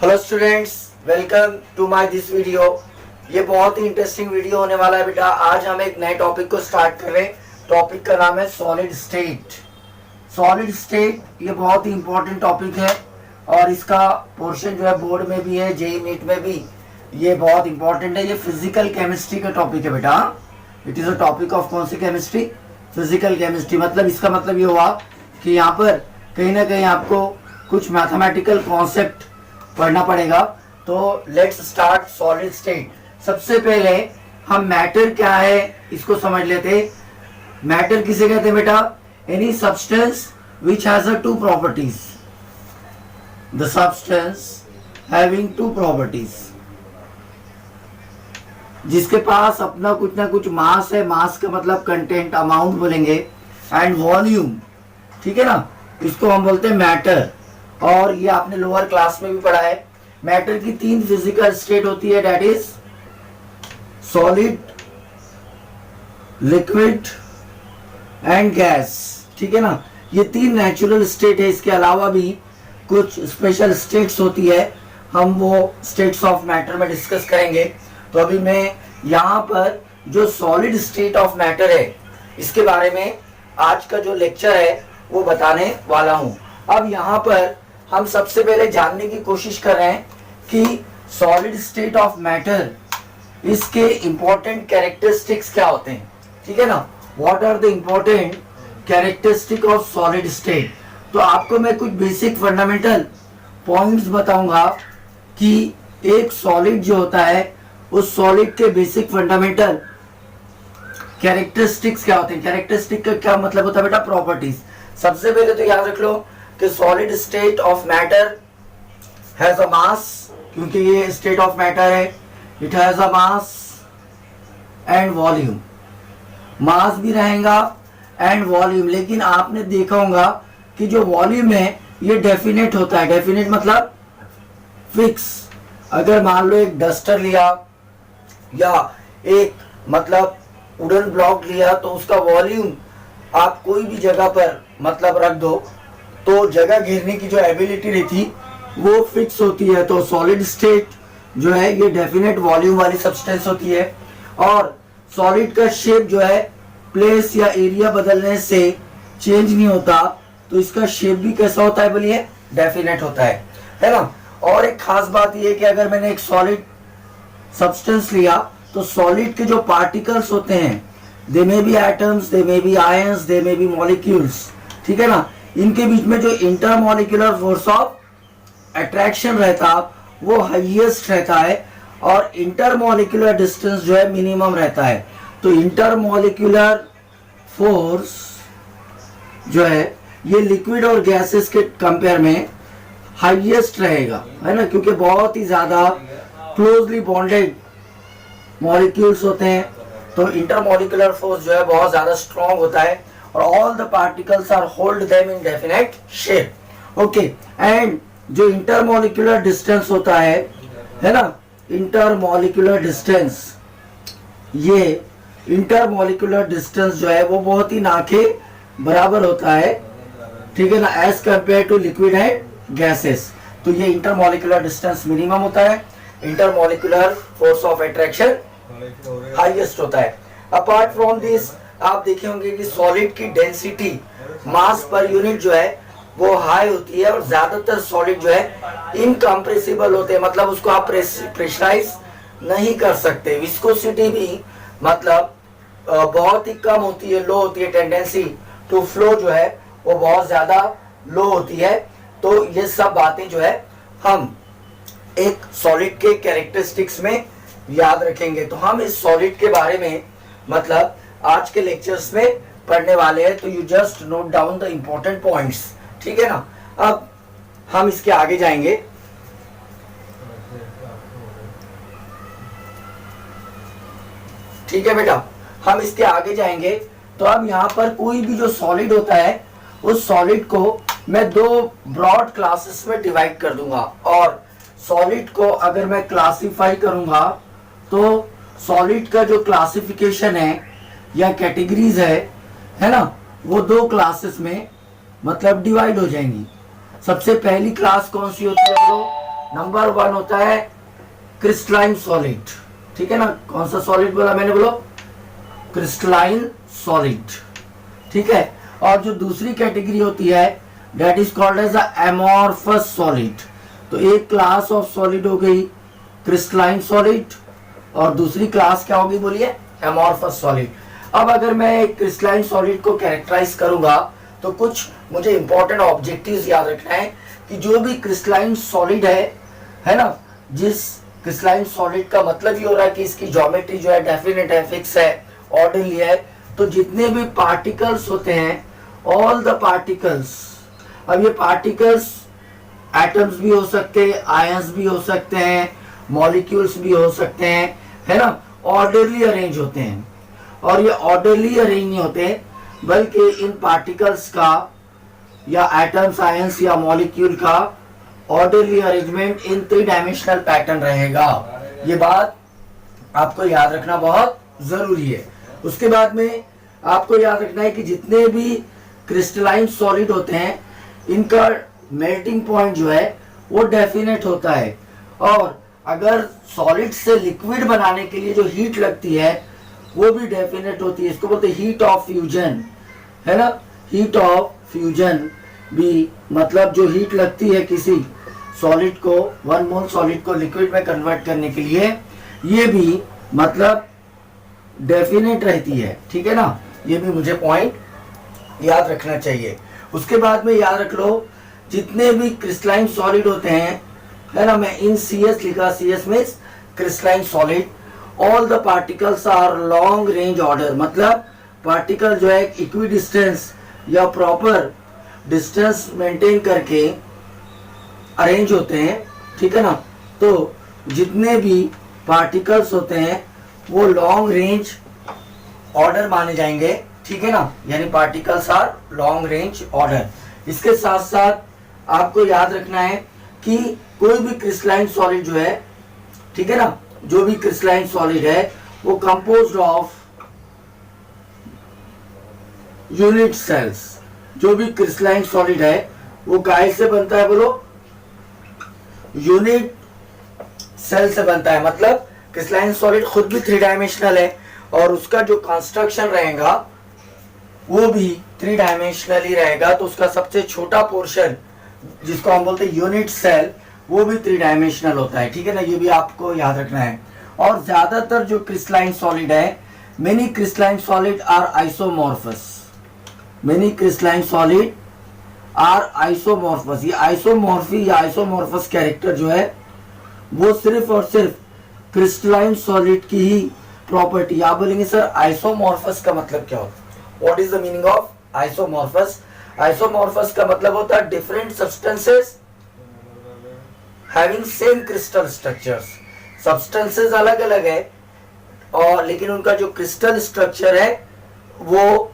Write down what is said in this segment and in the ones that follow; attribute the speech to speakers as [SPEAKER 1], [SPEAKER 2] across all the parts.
[SPEAKER 1] Hello students, welcome to my this video. ये बहुत ही interesting video होने वाला है बेटा। आज हम एक नए टॉपिक को स्टार्ट कर रहे हैं। टॉपिक का नाम है सॉलिड स्टेट। सॉलिड स्टेट ये बहुत ही इंपॉर्टेंट टॉपिक है और इसका पोर्शन जो है बोर्ड में भी है, जेई नीट में भी ये बहुत इंपॉर्टेंट है। ये फिजिकल केमिस्ट्री का टॉपिक है बेटा। It is a topic of कौन सी केमिस्ट्री? Physical chemistry. मतलब इसका मतलब ये हुआ कि यहाँ पर कहीं ना कहीं आपको कुछ मैथमेटिकल कॉन्सेप्ट पढ़ना पड़ेगा। तो लेट्स स्टार्ट सॉलिड स्टेट। सबसे पहले हम मैटर क्या है इसको समझ लेते। मैटर किसे कहते हैं बेटा? Any substance which has a two properties. The substance having two properties, जिसके पास अपना कुछ ना कुछ मास है। मास का मतलब कंटेंट, अमाउंट बोलेंगे, एंड वॉल्यूम। ठीक है ना, इसको हम बोलते हैं मैटर। और ये आपने लोअर क्लास में भी पढ़ा है। मैटर की तीन फिजिकल स्टेट होती है, that is solid, liquid and gas. ठीक है ना, ये तीन नेचुरल स्टेट है। इसके अलावा भी कुछ स्पेशल स्टेट्स होती है, हम वो स्टेट्स ऑफ मैटर में डिस्कस करेंगे। तो अभी मैं यहाँ पर जो सॉलिड स्टेट ऑफ मैटर है इसके बारे में आज का जो लेक्चर है वो बताने वाला हूँ। अब यहाँ पर हम सबसे पहले जानने की कोशिश कर रहे हैं कि सॉलिड स्टेट ऑफ मैटर, इसके इंपॉर्टेंट कैरेक्टरिस्टिक्स क्या होते हैं। ठीक है ना, what are the important characteristic of solid state. तो आपको मैं कुछ बेसिक फंडामेंटल पॉइंट्स बताऊंगा कि एक सॉलिड जो होता है उस सॉलिड के बेसिक फंडामेंटल कैरेक्टरिस्टिक्स क्या होते हैं। कैरेक्टरिस्टिक का क्या मतलब होता है बेटा? प्रॉपर्टीज। सबसे पहले तो याद रख लो कि solid state of matter has a mass, क्योंकि ये स्टेट ऑफ मैटर है। It has a mass and volume. Mass भी रहेगा एंड वॉल्यूम। लेकिन आपने देखा होगा कि जो वॉल्यूम है ये डेफिनेट होता है। डेफिनेट मतलब फिक्स। अगर मान लो एक डस्टर लिया या एक मतलब वुडन ब्लॉक लिया तो उसका वॉल्यूम आप कोई भी जगह पर मतलब रख दो तो जगह घेरने की जो एबिलिटी रहती वो फिक्स होती है। तो सॉलिड स्टेट जो है ये डेफिनेट वॉल्यूम वाली सब्सटेंस होती है। और सॉलिड का शेप जो है प्लेस या एरिया बदलने से चेंज नहीं होता। तो इसका शेप भी कैसा होता है बोलिए? डेफिनेट होता है ना। और एक खास बात ये है कि अगर मैंने एक सॉलिड सब्सटेंस लिया तो सॉलिड के जो पार्टिकल्स होते हैं, they may be atoms, they may be ions, they may be molecules. ठीक है ना, इनके बीच में जो इंटरमॉलिक्यूलर फोर्स ऑफ अट्रैक्शन रहता वो हाईएस्ट रहता है और इंटरमॉलिक्यूलर डिस्टेंस जो है मिनिमम रहता है। तो इंटरमॉलिक्यूलर फोर्स जो है ये लिक्विड और गैसेस के कंपेयर में हाईएस्ट रहेगा, है ना, क्योंकि बहुत ही ज्यादा क्लोजली बॉन्डेड मॉलिक्यूल्स होते हैं। तो इंटरमॉलिक्यूलर फोर्स जो है बहुत ज्यादा स्ट्रॉन्ग होता है और all the particles are hold them in definite shape. Okay, and जो इंटरमॉलिक्यूलर डिस्टेंस होता है ना, इंटरमॉलिक्यूलर डिस्टेंस, ये इंटरमॉलिक्यूलर डिस्टेंस जो है वो बहुत ही ना के बराबर होता है। ठीक है ना, as compare to liquid and gases. तो ये इंटरमॉलिक्यूलर डिस्टेंस मिनिमम होता है, intermolecular force of attraction highest होता है। अपार्ट फ्रॉम दिस आप देखे होंगे कि सॉलिड की डेंसिटी मास पर यूनिट जो है वो हाई होती है और ज्यादातर सॉलिड जो है इनकम्प्रेसिबल होते हैं, मतलब उसको आप प्रेशराइज नहीं कर सकते। विस्कोसिटी भी मतलब बहुत ही कम होती है, लो होती है। टेंडेंसी टू फ्लो जो है वो बहुत ज्यादा लो होती है। तो ये सब बातें जो है हम एक सॉलिड के कैरेक्टरिस्टिक्स में याद रखेंगे। तो हम इस सॉलिड के बारे में मतलब आज के लेक्चर्स में पढ़ने वाले हैं। तो you just note down the important points. ठीक है ना, अब हम इसके आगे जाएंगे। ठीक है बेटा, हम इसके आगे जाएंगे। तो अब यहाँ पर कोई भी जो सॉलिड होता है उस सॉलिड को मैं दो ब्रॉड क्लासेस में डिवाइड कर दूंगा। और सॉलिड को अगर मैं क्लासिफाई करूंगा तो सॉलिड का जो क्लासिफिकेशन है या कैटेगरीज है ना, वो दो क्लासेस में मतलब डिवाइड हो जाएंगी। सबसे पहली क्लास कौन सी होती है? नंबर 1 होता है क्रिस्टलाइन सॉलिड, ठीक है ना। कौन सा सॉलिड बोला मैंने, बोलो क्रिस्टलाइन सॉलिड, ठीक है। और जो दूसरी कैटेगरी होती है that is called as a amorphous solid. तो एक क्लास ऑफ सॉलिड हो गई क्रिस्टलाइन सॉलिड और दूसरी क्लास क्या होगी बोलिए, एमॉर्फस सॉलिड। अब अगर मैं एक क्रिस्टलाइन सॉलिड को कैरेक्टराइज करूंगा तो कुछ मुझे इंपॉर्टेंट ऑब्जेक्टिव्स याद रखना है कि जो भी क्रिस्टलाइन सॉलिड है ना, जिस क्रिस्टलाइन सॉलिड का मतलब ये हो रहा है कि इसकी ज्योमेट्री जो है डेफिनेट है, फिक्स है, ऑर्डरली है। तो जितने भी पार्टिकल्स होते हैं, ऑल द पार्टिकल्स, अब ये पार्टिकल्स एटम्स भी हो सकते हैं, आयंस भी हो सकते हैं, मॉलिक्यूल्स भी हो सकते हैं, है ना, ऑर्डरली अरेंज होते हैं। और ये ऑर्डरली अरेंज नहीं होते बल्कि इन पार्टिकल्स का या एटम्स, आयंस या मॉलिक्यूल का ऑर्डरली अरेंजमेंट इन 3 डायमेंशनल पैटर्न रहेगा। ये बात आपको याद रखना बहुत जरूरी है। उसके बाद में आपको याद रखना है कि जितने भी क्रिस्टलाइन सॉलिड होते हैं इनका मेल्टिंग पॉइंट जो है वो डेफिनेट होता है। और अगर सॉलिड से लिक्विड बनाने के लिए जो हीट लगती है वो भी डेफिनेट होती है। इसको बोलते हैं हीट ऑफ फ्यूजन, है ना। हीट ऑफ फ्यूजन भी मतलब जो हीट लगती है किसी सॉलिड को, 1 मोल सॉलिड को लिक्विड में कन्वर्ट करने के लिए, ये भी मतलब डेफिनेट रहती है, ठीक है ना। ये भी मुझे पॉइंट याद रखना चाहिए। उसके बाद में याद रख लो जितने भी क्रिस्टलाइन सॉलिड होते हैं, है ना, मैं इन CS लिखा, CS means crystalline solid. All the particles are long range order, मतलब पार्टिकल जो है इक्वी डिस्टेंस या प्रॉपर डिस्टेंस मेंटेन करके अरेंज होते हैं, ठीक है ना। तो जितने भी पार्टिकल्स होते हैं वो लॉन्ग रेंज ऑर्डर माने जाएंगे, ठीक है ना, यानी particles are long range order. इसके साथ साथ आपको याद रखना है कि कोई भी क्रिस्टलाइन सॉलिड जो है, ठीक है ना, जो भी क्रिस्टलाइन सॉलिड है वो कंपोज्ड ऑफ यूनिट सेल्स। जो भी क्रिस्टलाइन सॉलिड है वो काय से बनता है बोलो, यूनिट सेल से बनता है। मतलब क्रिस्टलाइन सॉलिड खुद भी 3 डायमेंशनल है और उसका जो कंस्ट्रक्शन रहेगा वो भी 3 डायमेंशनल ही रहेगा। तो उसका सबसे छोटा पोर्शन जिसको हम बोलते हैं यूनिट सेल, वो भी 3 डायमेंशनल होता है, ठीक है ना। ये भी आपको याद रखना है। और ज्यादातर जो क्रिस्टलाइन सॉलिड है, many crystalline solid are isomorphous, many crystalline solid are isomorphous. ये आइसोमॉर्फी या आइसोमॉर्फस कैरेक्टर जो है वो सिर्फ और सिर्फ क्रिस्टलाइन सॉलिड की ही प्रॉपर्टी। आप बोलेंगे सर आइसोमॉर्फस का मतलब क्या होता है, what is the meaning of isomorphous? Isomorphous का मतलब होता है different substances having same crystal structures. Substances अलग अलग है और लेकिन उनका जो क्रिस्टल स्ट्रक्चर है वो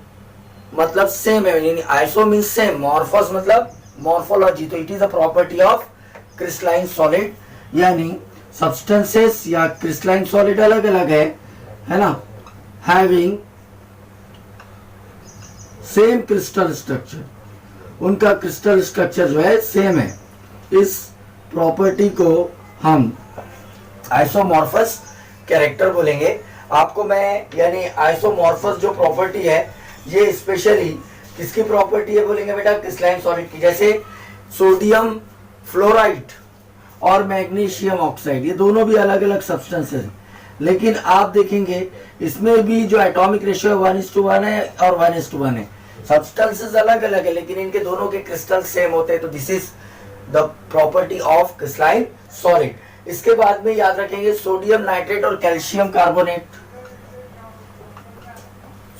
[SPEAKER 1] मतलब सेम है, यानी आइसो मींस सेम, मॉर्फस मतलब मॉर्फोलॉजी। तो it is a property of crystalline solid, यानी सब्सटेंसेस या क्रिस्टलाइन सॉलिड अलग अलग है ना, हैविंग सेम क्रिस्टल स्ट्रक्चर, उनका क्रिस्टल स्ट्रक्चर जो है सेम है। इस प्रॉपर्टी को हम आइसोमॉर्फस कैरेक्टर बोलेंगे। आपको मैं यानी आइसोमॉर्फस जो प्रॉपर्टी है ये स्पेशली किसकी प्रॉपर्टी है बोलेंगे बेटा, क्रिस्टलाइन सॉलिड की। जैसे सोडियम फ्लोराइड और मैग्नीशियम ऑक्साइड, ये दोनों भी अलग अलग सब्सटेंसेस हैं, लेकिन आप देखेंगे इसमें भी जो एटॉमिक रेशियो 1:1 है और 1:1 है। सब्सटेंसेस अलग अलग है लेकिन इनके दोनों के क्रिस्टल सेम होते हैं। तो this is the property of crystalline solid. इसके बाद में याद रखेंगे सोडियम नाइट्रेट और कैल्शियम कार्बोनेट,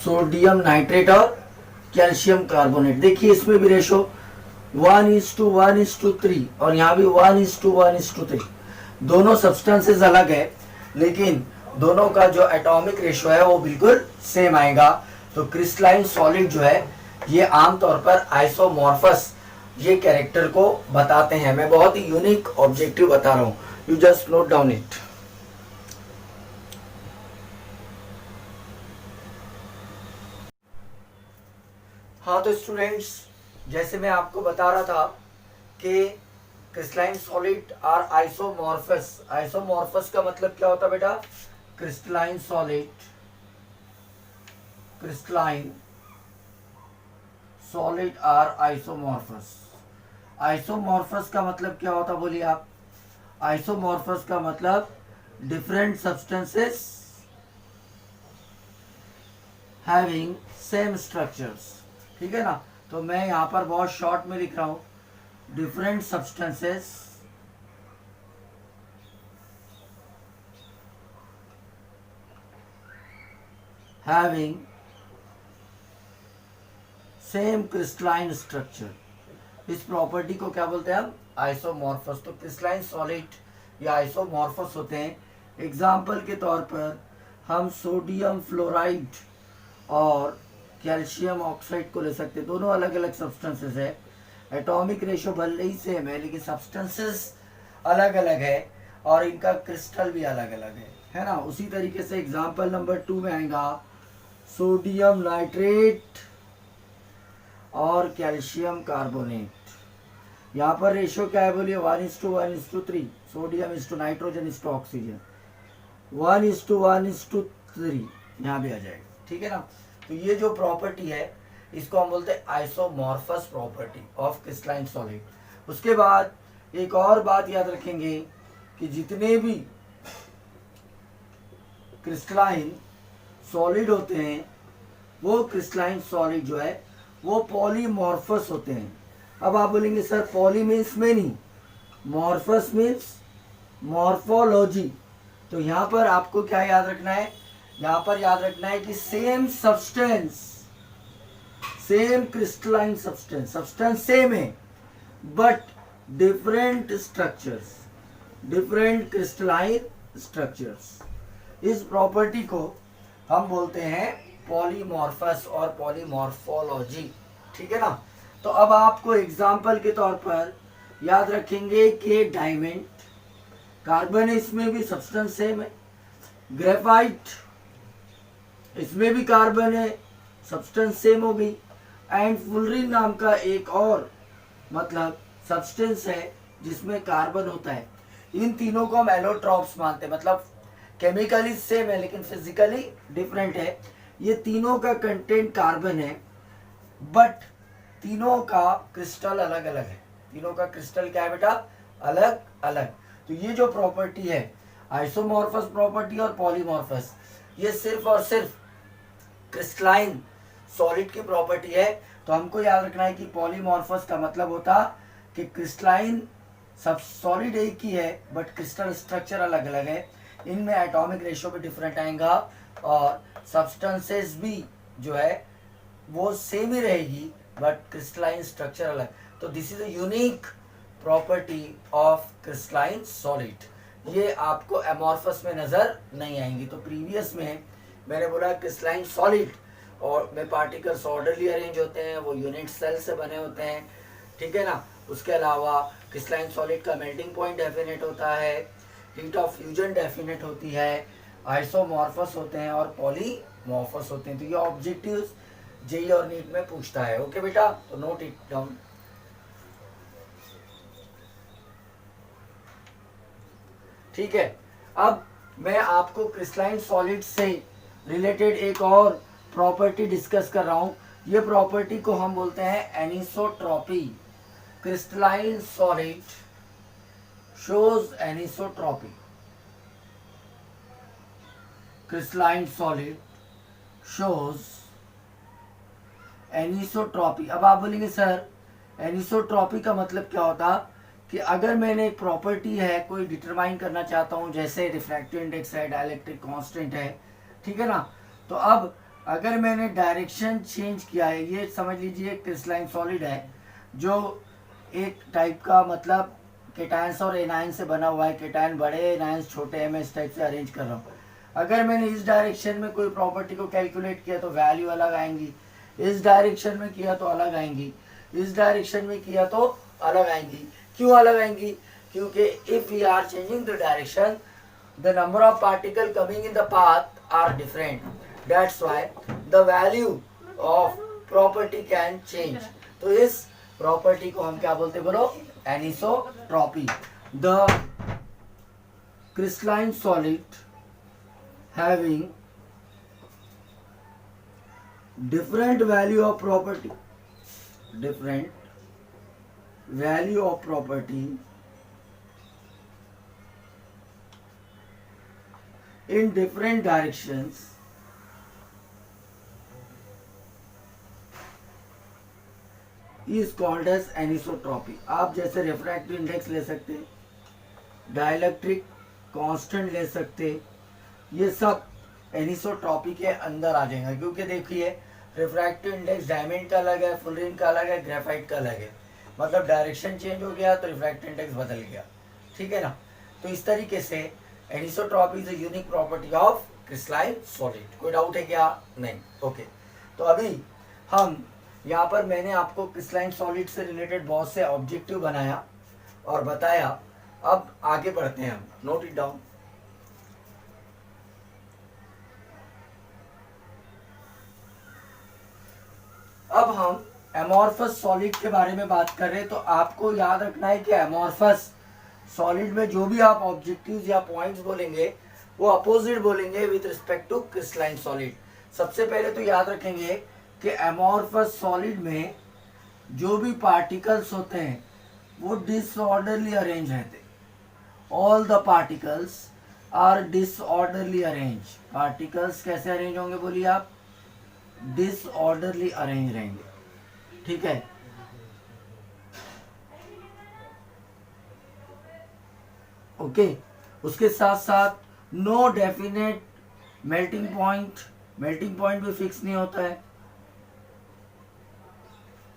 [SPEAKER 1] सोडियम नाइट्रेट और कैल्शियम कार्बोनेट। देखिए इसमें भी रेशो 1:1:3 और यहाँ भी 1:1:3। दोनों सब्सटेंसेस अलग है लेकिन दोनों का जो एटॉमिक रेशियो है वो बिल्कुल सेम आएगा। तो क्रिस्टलाइन सॉलिड जो है ये आमतौर पर आइसोमॉर्फस ये कैरेक्टर को बताते हैं। मैं बहुत ही यूनिक ऑब्जेक्टिव बता रहा हूँ, you just note down it. हाँ तो स्टूडेंट्स, जैसे मैं आपको बता रहा था कि crystalline solid are isomorphous. Isomorphous का मतलब क्या होता है बेटा? Crystalline solid, crystalline solid are isomorphous. Isomorphous का मतलब क्या होता बोलिए आप? आइसोमॉर्फस का मतलब different substances having same structures. ठीक है ना? तो मैं यहां पर बहुत शॉर्ट में लिख रहा हूं, different substances having same crystalline structure. इस प्रॉपर्टी को क्या बोलते हैं हम? आइसोमॉर्फस। तो क्रिस्टलाइन सॉलिड या आइसोमॉर्फस होते हैं। एग्जाम्पल के तौर पर हम सोडियम फ्लोराइड और कैल्शियम ऑक्साइड को ले सकते हैं। दोनों अलग अलग सब्सटेंसेस है, एटॉमिक रेशो भले ही सेम है लेकिन सब्सटेंसेस अलग अलग है और इनका क्रिस्टल भी अलग अलग है ना? उसी तरीके से एग्जाम्पल नंबर 2 में आएगा सोडियम नाइट्रेट और कैल्शियम कार्बोनेट। यहाँ पर रेशो क्या है बोलिए? 1:1:3। Sodium is to nitrogen is to oxygen 1:1:3 यहाँ भी आ जाएगा। ठीक है ना? तो ये जो प्रॉपर्टी है इसको हम बोलते हैं isomorphous property of crystalline solid. उसके बाद एक और बात याद रखेंगे कि जितने भी क्रिस्टलाइन सॉलिड होते हैं वो क्रिस्टलाइन सॉलिड जो है वो पॉलीमॉर्फस होते हैं। अब आप बोलेंगे sir poly means many, morphous means morphology. तो यहाँ पर आपको क्या याद रखना है? यहाँ पर याद रखना है कि same substance, same crystalline substance, substance same है but different structures, different crystalline structures. इस प्रॉपर्टी को हम बोलते हैं पॉलीमॉर्फस और पॉलीमॉर्फोलॉजी। ठीक है ना? तो अब आपको एग्जाम्पल के तौर पर याद रखेंगे कि डायमंड, कार्बन इसमें भी सब्सटेंस सेम है, ग्रेफाइट इसमें भी कार्बन है, सब्सटेंस सेम हो गई, एंड फुलरिन नाम का एक और मतलब सब्सटेंस है जिसमें कार्बन होता है। इन तीनों को हम एलोट्रॉप्स मानते हैं, मतलब केमिकली सेम है लेकिन फिजिकली डिफरेंट है। ये तीनों का कंटेंट कार्बन है बट तीनों का क्रिस्टल अलग अलग है। तीनों का क्रिस्टल क्या है बेटा? अलग अलग। तो ये जो प्रॉपर्टी है आइसोमॉर्फस प्रॉपर्टी और पॉलीमॉर्फस, ये सिर्फ और सिर्फ क्रिस्टलाइन सॉलिड की प्रॉपर्टी है। तो हमको याद रखना है कि पॉलीमॉर्फस का मतलब होता कि क्रिस्टलाइन सब सॉलिड एक ही है बट क्रिस्टल स्ट्रक्चर अलग अलग है, इनमें एटॉमिक रेशियो भी डिफरेंट आएगा और सब्सटेंसेस भी जो है वो सेम ही रहेगी बट क्रिस्टलाइन स्ट्रक्चर अलग। तो this is a unique property of crystalline solid. ये आपको एमॉर्फस में नजर नहीं आएंगी। तो प्रीवियस में मैंने बोला क्रिस्टलाइन सॉलिड और में पार्टिकल्स ऑर्डरली अरेंज होते हैं, वो यूनिट सेल से बने होते हैं। ठीक है ना? उसके अलावा क्रिस्टलाइन सॉलिड का मेल्टिंग पॉइंट डेफिनेट होता है, हीट ऑफ फ्यूजन डेफिनेट होती है, आइसोमॉर्फस होते हैं और पॉलीमॉर्फस होते हैं। तो ये ऑब्जेक्टिव्स जेईई और नीट में पूछता है। ओके बेटा, तो नोट इट डाउन। ठीक है, अब मैं आपको क्रिस्टलाइन सॉलिड से रिलेटेड एक और प्रॉपर्टी डिस्कस कर रहा हूं। ये प्रॉपर्टी को हम बोलते हैं anisotropy. Crystalline solid shows anisotropy. Crystalline solid shows anisotropy. अब आप बोलेंगे सर एनिसोट्रॉपी का मतलब क्या होता? कि अगर मैंने एक प्रॉपर्टी है कोई डिटरमाइन करना चाहता हूं, जैसे रिफ्रैक्टिव इंडेक्स है, डाइलेक्ट्रिक कांस्टेंट है, ठीक है ना? तो अब अगर मैंने डायरेक्शन चेंज किया है, ये समझ लीजिए क्रिस्टलाइन सॉलिड है जो एक टाइप का मतलब केटायंस और एनायन से बना हुआ है। केटायन बड़े, एनायंस छोटे हैं, मैं इस टाइप से अरेंज कर रहा हूँ। अगर मैंने इस डायरेक्शन में कोई प्रॉपर्टी को कैलकुलेट किया तो वैल्यू अलग आएंगी, इस डायरेक्शन में किया तो अलग आएंगी, इस डायरेक्शन में किया तो अलग आएंगी। क्यों अलग आएंगी? क्योंकि if we are changing the direction the number of particles coming in the path are different. That's why the value of property can change. तो इस प्रॉपर्टी को हम क्या बोलते बोलो, anisotropy. The crystalline solid having different value of property in different directions is called as anisotropy। आप जैसे refractive index ले सकते, डाइलेक्ट्रिक कांस्टेंट ले सकते, ये सब एनिसोट्रॉपी के अंदर आ जाएगा। क्योंकि देखिए रिफ्रैक्टिव इंडेक्स डायमंड का अलग है, फुलरिन का अलग है, ग्रेफाइट का अलग है। मतलब डायरेक्शन चेंज हो गया तो रिफ्रैक्टिव इंडेक्स बदल गया, ठीक है ना। तो इस तरीके से anisotropy is a unique property of crystalline solid. कोई डाउट है क्या? नहीं, ओके। तो अभी हम यहाँ पर मैंने आपको क्रिस्टलाइन सॉलिड से रिलेटेड बहुत से ऑब्जेक्टिव बनाया और बताया। अब आगे बढ़ते हैं हम, नोट इट डाउन। अब हम एमॉर्फस सॉलिड के बारे में बात कर रहे हैं। तो आपको याद रखना है कि एमॉर्फस सॉलिड में जो भी आप ऑब्जेक्टिव्स या पॉइंट्स बोलेंगे वो अपोजिट बोलेंगे with respect to crystalline solid. सबसे पहले तो याद रखेंगे कि एमॉर्फस सॉलिड में जो भी पार्टिकल्स होते हैं वो डिसऑर्डरली अरेंज रहते। All the particles are disorderly arrange. Particles कैसे अरेंज होंगे बोलिए आप? डिसऑर्डरली अरेंज रहेंगे, ठीक है। ओके, उसके साथ साथ नो डेफिनेट मेल्टिंग पॉइंट भी फिक्स नहीं होता है।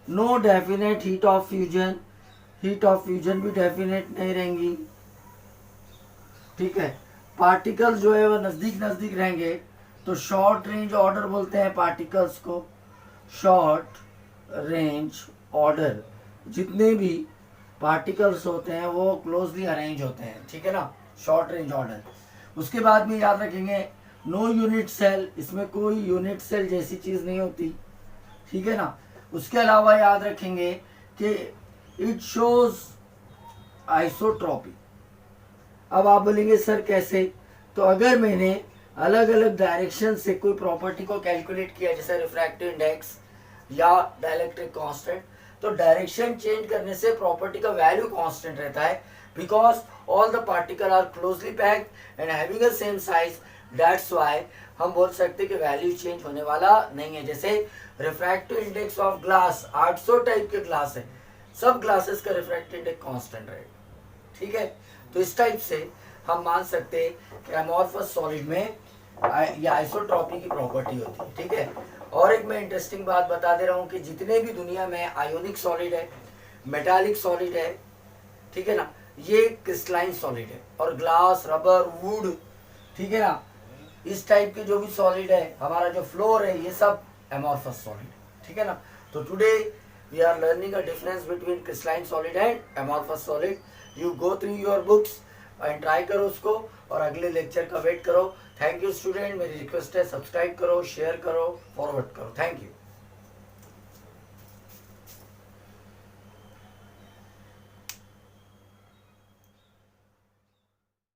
[SPEAKER 1] No definite heat of fusion भी डेफिनेट नहीं रहेंगी, ठीक है। पार्टिकल्स जो है वो नजदीक रहेंगे तो शॉर्ट रेंज ऑर्डर बोलते हैं पार्टिकल्स को। शॉर्ट रेंज ऑर्डर, जितने भी पार्टिकल्स होते हैं वो क्लोजली अरेंज होते हैं, ठीक है ना, शॉर्ट रेंज ऑर्डर। उसके बाद में याद रखेंगे नो यूनिट सेल, इसमें कोई यूनिट सेल जैसी चीज नहीं होती, ठीक है ना। उसके अलावा याद रखेंगे कि इट शोज आइसोट्रॉपी। अब आप बोलेंगे सर कैसे? तो अगर मैंने अलग अलग डायरेक्शन से कोई प्रॉपर्टी को कैलकुलेट किया, जैसे रिफ्रैक्टिव इंडेक्स या डाइलेक्ट्रिक कांस्टेंट, तो डायरेक्शन चेंज करने से प्रॉपर्टी का वैल्यू कांस्टेंट रहता है, because all the particle are closely packed and having a same size. That's why हम बोल सकते कि वैल्यू चेंज होने वाला नहीं है। जैसे refractive index of glass, 800 type के ग्लास है, सब ग्लासेस का रिफ्रैक्टिव इंडेक्स कांस्टेंट रहेगा, ठीक है। तो इस टाइप से हम मान सकते हैं कि एमॉर्फस सॉलिड में या आइसोट्रॉपी की प्रॉपर्टी होती है, ठीक है। और एक मैं इंटरेस्टिंग बात बता दे रहा हूँ कि जितने भी दुनिया में आयोनिक सॉलिड है, मेटालिक सॉलिड है, ठीक है ना, ये क्रिस्टलाइन सॉलिड है। और ग्लास, रबर, वुड, ठीक है ना, इस टाइप के जो भी सॉलिड है, हमारा जो फ्लोर है, ये सब एमॉर्फस सॉलिड, ठीक है ना। तो today we are learning a difference between crystalline solid and amorphous solid. You go through your books and try करो उसको और अगले लेक्चर का वेट करो। थैंक यू स्टूडेंट, मेरी रिक्वेस्ट है सब्सक्राइब करो, शेयर करो, फॉरवर्ड करो। Thank you.